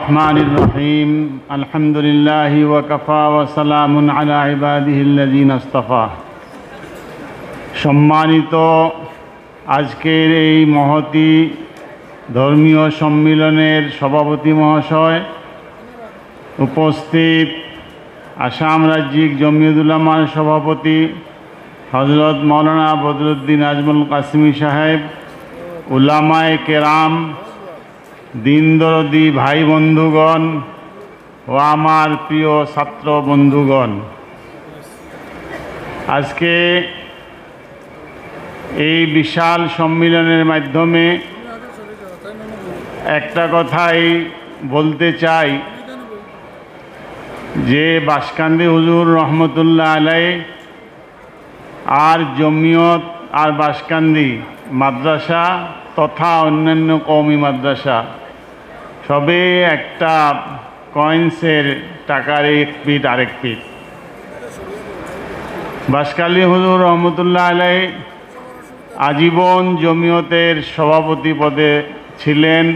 الرحمن الرحيم الحمد لله وكفى وسلام على عباده الذين اصطفى সম্মানিত আজকের এই মহতী ধর্মীয় সম্মিলনের সভাপতি মহাশয়, উপস্থিত আসাম রাজ্যিক জমিয়ত উলামার সভাপতি হযরত মাওলানা বদরুদ্দিন আজমল কাসেমি সাহেব, উলামায়ে কেরাম, দিনদরদি ভাই বন্ধুগণ ও আমার প্রিয় ছাত্র বন্ধুগণ, আজকে এই বিশাল সম্মিলনের মাধ্যমে একটা কথাই বলতে চাই যে বাসকান্দি হুজুর রহমতুল্লাহ আলাইহি আর জমিয়ত আর বাসকান্দি মাদ্রাসা তথা অন্যান্য কওমি মাদ্রাসা সবে একটা কয়েন্সের টাকার এক পিঠ আরেক পিঠ। বাসকান্দি হুজুর রহমতুল্লাহ আলাইহি আজীবন জমিয়তের সভাপতি পদে ছিলেন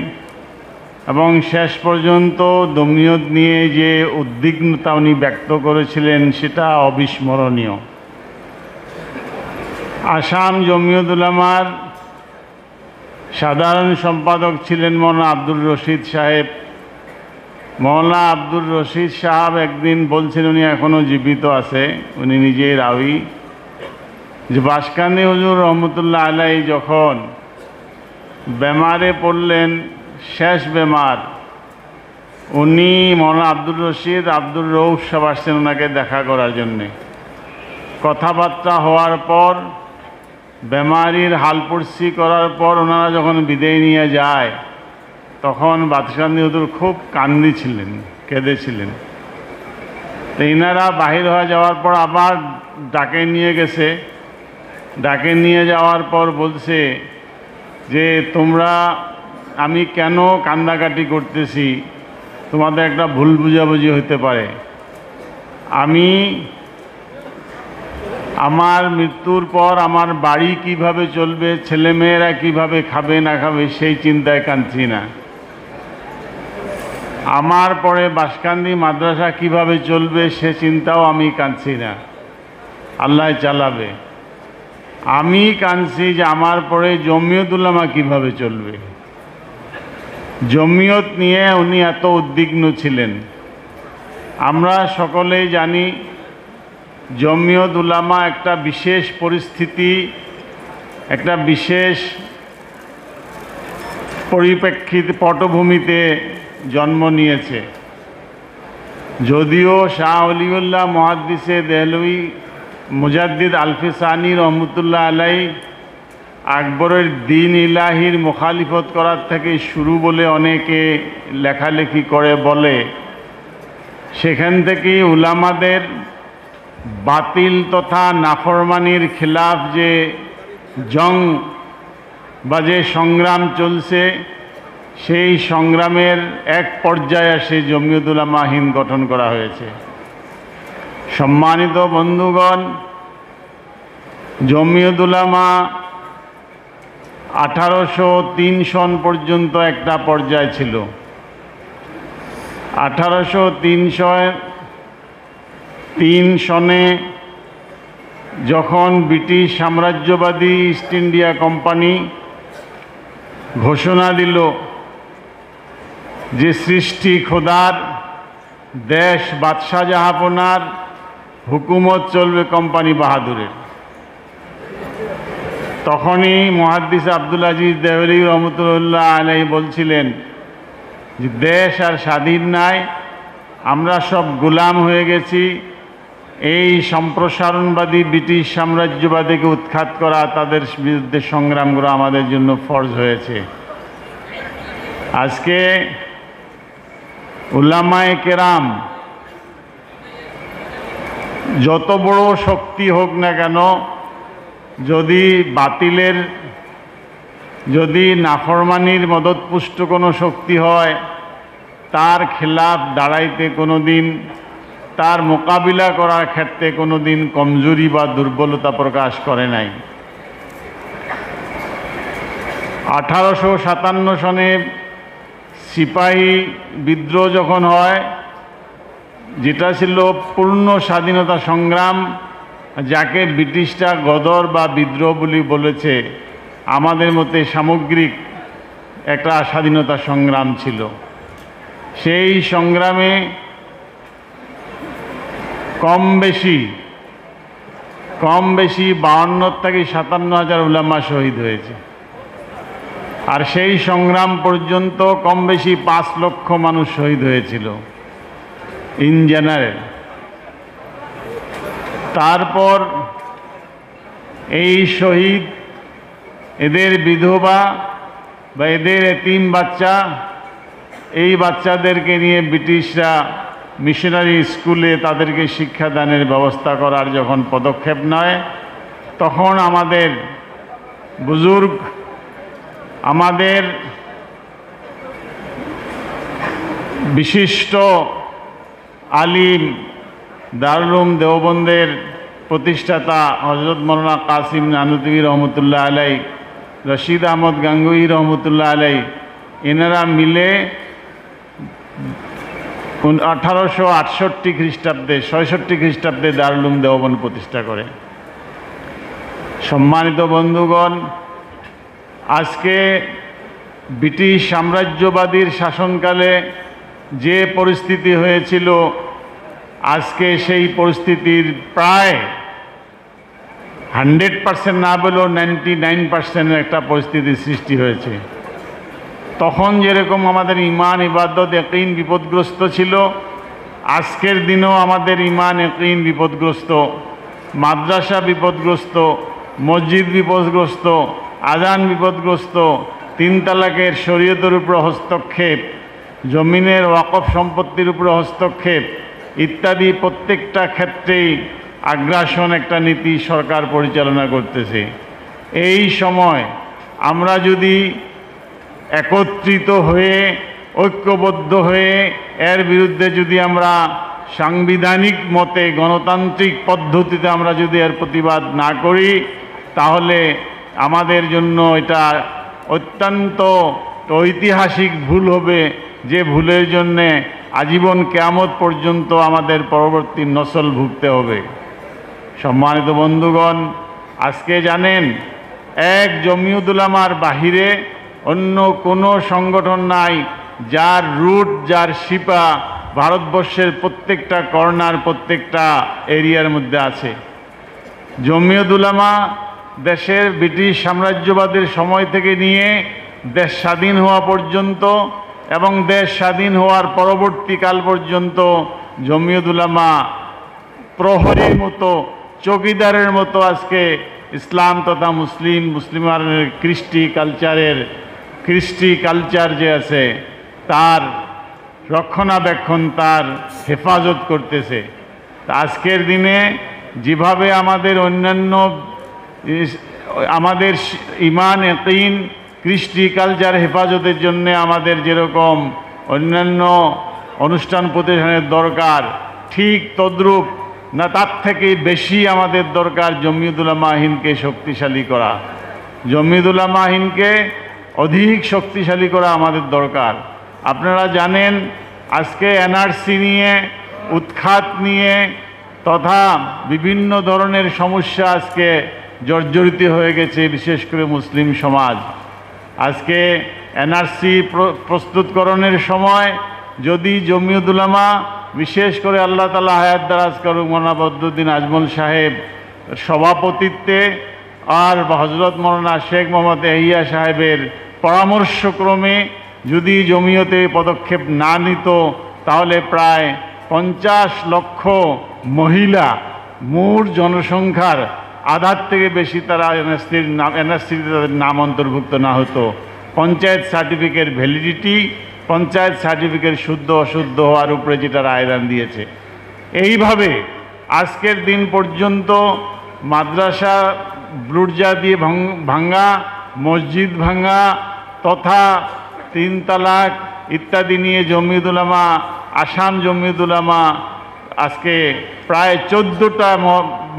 এবং শেষ পর্যন্ত জমিয়ত নিয়ে যে উদ্বিগ্নতা উনি ব্যক্ত করেছিলেন সেটা অবিস্মরণীয়। আসাম জমিয়ত উলামার সাধারণ সম্পাদক ছিলেন মৌলানা আব্দুর রশিদ সাহেব। মৌলানা আব্দুর রশিদ সাহেব একদিন বলছেন, উনি এখনও জীবিত আছে, উনি নিজেই রাউি, যে বাসকান্দি হুজুর রহমতুল্লাহ আলাইহি যখন বেমারে পড়লেন, শেষ বেমার, উনি মৌলানা আব্দুর রশিদ আব্দুর রউফ সাহেব আসছেন ওনাকে দেখা করার জন্যে। কথাবার্তা হওয়ার পর বেমারির হালপড়সি করার পর ওনারা যখন বিদায় নিয়ে যায় তখন বাসকান্দি হুজুর খুব কান্দিছিলেন, কেঁদেছিলেন। তো এনারা বাহির হয়ে যাওয়ার পর আবার ডাকে নিয়ে গেছে। ডাকে নিয়ে যাওয়ার পর বলছে যে তোমরা, আমি কেন কান্দাকাটি করতেছি, তোমাদের একটা ভুল বুঝাবুঝি হতে পারে। আমি আমার মৃত্যুর পর আমার বাড়ি কিভাবে চলবে, ছেলেমেয়েরা কিভাবে খাবে না খাবে সেই চিন্তায় কাঁদছি না। আমার পরে বাসকান্দি মাদ্রাসা কিভাবে চলবে সে চিন্তাও আমি কাঁদছি না, আল্লাহ চালাবে। আমি কাঁদছি যে আমার পরে জমিয়ত উলামা কিভাবে চলবে। জমিয়ত নিয়ে উনি এত উদ্বিগ্ন ছিলেন। আমরা সকলেই জানি জমিয়ত উলামা একটা বিশেষ পরিস্থিতি, একটা বিশেষ পরিপ্রেক্ষিত পটভূমিতে জন্ম নিয়েছে। যদিও শাহ ওলিউল্লাহ মুহাদ্দিসে দেহলভী মুজাদ্দিদ আলফি সানি রহমতুল্লাহ আলাইহি আকবরের দ্বীন ইলাহির মুখালিফত করার থেকে শুরু বলে অনেকে লেখালেখি করে বলে, সেখান থেকেই উলামাদের বাতিল তথা নাফরমানির খিলাফ যে জং বা যে সংগ্রাম চলছে, সেই সংগ্রামের এক পর্যায়ে এসে জমিয়ত উলামা হিন্দ গঠন করা হয়েছে। সম্মানিত বন্ধুগণ, জমিয়ত উলামা 1803 সন পর্যন্ত একটা পর্যায় ছিল। 1803 সনে যখন ব্রিটিশ সাম্রাজ্যবাদী ইস্ট ইন্ডিয়া কোম্পানি ঘোষণা দিল যে সৃষ্টি খোদার দেশ বাদশাহ জাহাপনার হুকুমত চলবে কোম্পানি বাহাদুরের, তখনই মুহাদ্দিস আব্দুল আজিজ দেহলভী রহমতুল্লাহ আলাইহি বলছিলেন যে দেশ আর স্বাধীন নাই, আমরা সব গোলাম হয়ে গেছি। এই সম্প্রসারণবাদী ব্রিটিশ সাম্রাজ্যবাদীকে উৎখাত করা, তাদের বিরুদ্ধে সংগ্রাম করা আমাদের জন্য ফরজ হয়েছে। আজকে উলামায়ে কেরাম যত বড় শক্তি হোক না কেন, যদি বাতিলের, যদি নাফরমানির মদতপুষ্ট কোনো শক্তি হয়, তার খেলাফ দাঁড়াইতে কোনো দিন, তার মোকাবিলা করার ক্ষেত্রে কোনো দিন কমজোরি বা দুর্বলতা প্রকাশ করে নাই। 1857 সনে সিপাহী বিদ্রোহ যখন হয়, যেটা ছিল পূর্ণ স্বাধীনতা সংগ্রাম, যাকে ব্রিটিশরা গদর বা বিদ্রোহ বলে বলেছে, আমাদের মতে সামগ্রিক একটা স্বাধীনতা সংগ্রাম ছিল। সেই সংগ্রামে কম বেশি 52 থেকে 57,000 উলামা শহীদ হয়েছে। আর সেই সংগ্রাম পর্যন্ত কম বেশি 5 লক্ষ মানুষ শহীদ হয়েছিল ইন জেনারেল। তারপর এই শহীদ, এদের বিধবা বা এদের এতিম বাচ্চা, এই বাচ্চাদেরকে নিয়ে ব্রিটিশরা মিশনারি স্কুলে তাদেরকে শিক্ষাদানের ব্যবস্থা করার যখন পদক্ষেপ নেয়, তখন আমাদের বুজুর্গ, আমাদের বিশিষ্ট আলিম, দারুল উলুম দেওবন্দের প্রতিষ্ঠাতা হযরত মাওলানা কাসিম নানুতুবি রহমতুল্লাহ আলাই, রশিদ আহমদ গাঙ্গুহি রহমতুল্লাহ আলাই, এনারা মিলে 1868 খ্রিস্টাব্দে 66 খ্রিস্টাব্দে দারুল উলুম দেওবন্দ প্রতিষ্ঠা করে। সম্মানিত বন্ধুগণ, আজকে ব্রিটিশ সাম্রাজ্যবাদীর শাসনকালে যে পরিস্থিতি হয়েছিল, আজকে সেই পরিস্থিতির প্রায় 100% না বলেও 99% একটা পরিস্থিতির সৃষ্টি হয়েছে। তখন যেরকম আমাদের ঈমান, ইবাদত, ইয়াকিন বিপদগ্রস্ত ছিল, আজকের দিনেও আমাদের ঈমান, ইয়াকিন বিপদগ্রস্ত, মাদ্রাসা বিপদগ্রস্ত, মসজিদ বিপদগ্রস্ত, আযান বিপদগ্রস্ত, 3 তালাকের শরীয়তের উপর হস্তক্ষেপ, জমিনের ওয়াকফ সম্পত্তির উপর হস্তক্ষেপ ইত্যাদি প্রত্যেকটা ক্ষেত্রেই আগ্রাসন একটা নীতি সরকার পরিচালনা করতেছে। এই সময় আমরা যদি একত্রিত হয়ে, ঐক্যবদ্ধ হয়ে এর বিরুদ্ধে যদি আমরা সাংবিধানিক মতে, গণতান্ত্রিক পদ্ধতিতে আমরা যদি এর প্রতিবাদ না করি, তাহলে আমাদের জন্য এটা অত্যন্ত ঐতিহাসিক ভুল হবে, যে ভুলের জন্যে আজীবন কিয়ামত পর্যন্ত আমাদের পরবর্তী নসল ভুগতে হবে। সম্মানিত বন্ধুগণ, আজকে জানেন এক জমিয়ত উলামার বাহিরে অন্য কোনো সংগঠন নাই যার রুট, যার শিপা ভারতবর্ষের প্রত্যেকটা কর্নার, প্রত্যেকটা এরিয়ার মধ্যে আছে। জমিয়ত উলামা দেশের ব্রিটিশ সাম্রাজ্যবাদের সময় থেকে নিয়ে দেশ স্বাধীন হওয়া পর্যন্ত এবং দেশ স্বাধীন হওয়ার পরবর্তীকাল পর্যন্ত জমিয়ত উলামা প্রহরীর মতো, চৌকিদারের মতো আজকে ইসলাম তথা মুসলিমের কৃষ্টি কালচার যে আছে তার রক্ষণাবেক্ষণ, তার হেফাজত করতেছে। আজকের দিনে যেভাবে আমাদের অন্যান্য আমাদের ঈমান, ইয়াকিন, কৃষ্টি কালচার হেফাজতের জন্য আমাদের যেরকম অন্যান্য অনুষ্ঠান প্রতিষ্ঠানের দরকার, ঠিক তদ্রূপ না তার থেকে বেশি আমাদের দরকার জমিয়ত উলামা হিন্দকে শক্তিশালী করা। জমিয়ত উলামা হিন্দকে অধিক শক্তিশালী করা আমাদের দরকার। আপনারা জানেন আজকে এনআরসি নিয়ে, উৎখাত নিয়ে তথা বিভিন্ন ধরনের সমস্যা আজকে জর্জরিত হয়ে গেছে, বিশেষ করে মুসলিম সমাজ। আজকে এনআরসি প্রস্তুতকরণের সময় যদি জমিয়ত উলামা, বিশেষ করে আল্লাহ তাআলা হায়াত দারাজ করুক মাওলানা বদরুদ্দিন আজমল সাহেব সভাপতিত্বে আর হযরত মাওলানা শেখ মোহাম্মদ এহিয়া সাহেবের পরামর্শক্রমে যদি জমিয়তে পদক্ষেপ না নিত, তাহলে প্রায় 50 লক্ষ মহিলা, মোট জনসংখ্যার আধার থেকে বেশি তারা এনআরসিতে তাদের নাম অন্তর্ভুক্ত না হতো। Panchayat certificate validity, panchayat certificate শুদ্ধ অশুদ্ধ হওয়ার উপরে যেটা রায়দান দিয়েছে। এইভাবে আজকের দিন পর্যন্ত মাদ্রাসা বুর্জা দিয়ে ভাঙ্গা, মসজিদ ভাঙ্গা তথা 3 তালাক ইত্যাদি নিয়ে জমিয়ত উলামা, আসাম জমিয়ত উলামা আজকে প্রায় 14টা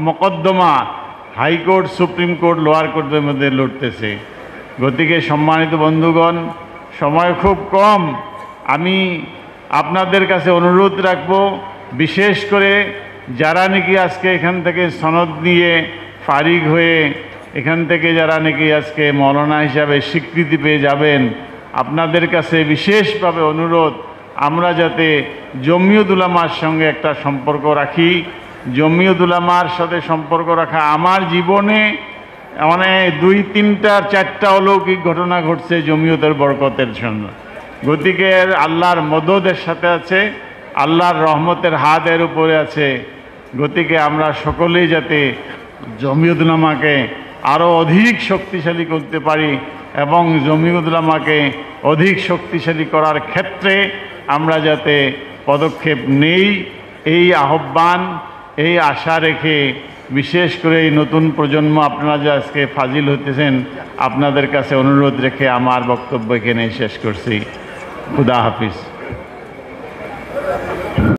মোকদ্দমা হাইকোর্ট, সুপ্রিম কোর্ট, লোয়ার কোর্টের মধ্যে লড়তেছে। গতিকে সম্মানিত বন্ধুগণ, সময় খুব কম, আমি আপনাদের কাছে অনুরোধ রাখব, বিশেষ করে যারা নাকি আজকে এখান থেকে সনদ নিয়ে ফারিগ হয়ে এখান থেকে যারা নাকি আজকে মৌলানা হিসাবে স্বীকৃতি পেয়ে যাবেন, আপনাদের কাছে বিশেষভাবে অনুরোধ, আমরা যাতে জমিয়ত উলামার সঙ্গে একটা সম্পর্ক রাখি। জমিয়ত উলামার সাথে সম্পর্ক রাখা আমার জীবনে মানে 2, 3, 4টা অলৌকিক ঘটনা ঘটছে জমিয়তের বরকতের জন্য। গতিকে আল্লাহর মদদের সাথে আছে, আল্লাহর রহমতের হাতের উপরে আছে। গতিকে আমরা সকলেই যাতে জমিয়ত উলামাকে আরও অধিক শক্তিশালী করতে পারি এবং জমিয়ত উলামাকে অধিক শক্তিশালী করার ক্ষেত্রে আমরা যাতে পদক্ষেপ নেই, এই আহ্বান, এই আশা রেখে বিশেষ করে এই নতুন প্রজন্ম আপনারা যে আজকে ফাজিল হতেছেন, আপনাদের কাছে অনুরোধ রেখে আমার বক্তব্য এখানে শেষ করছি। খুদা হাফিজ।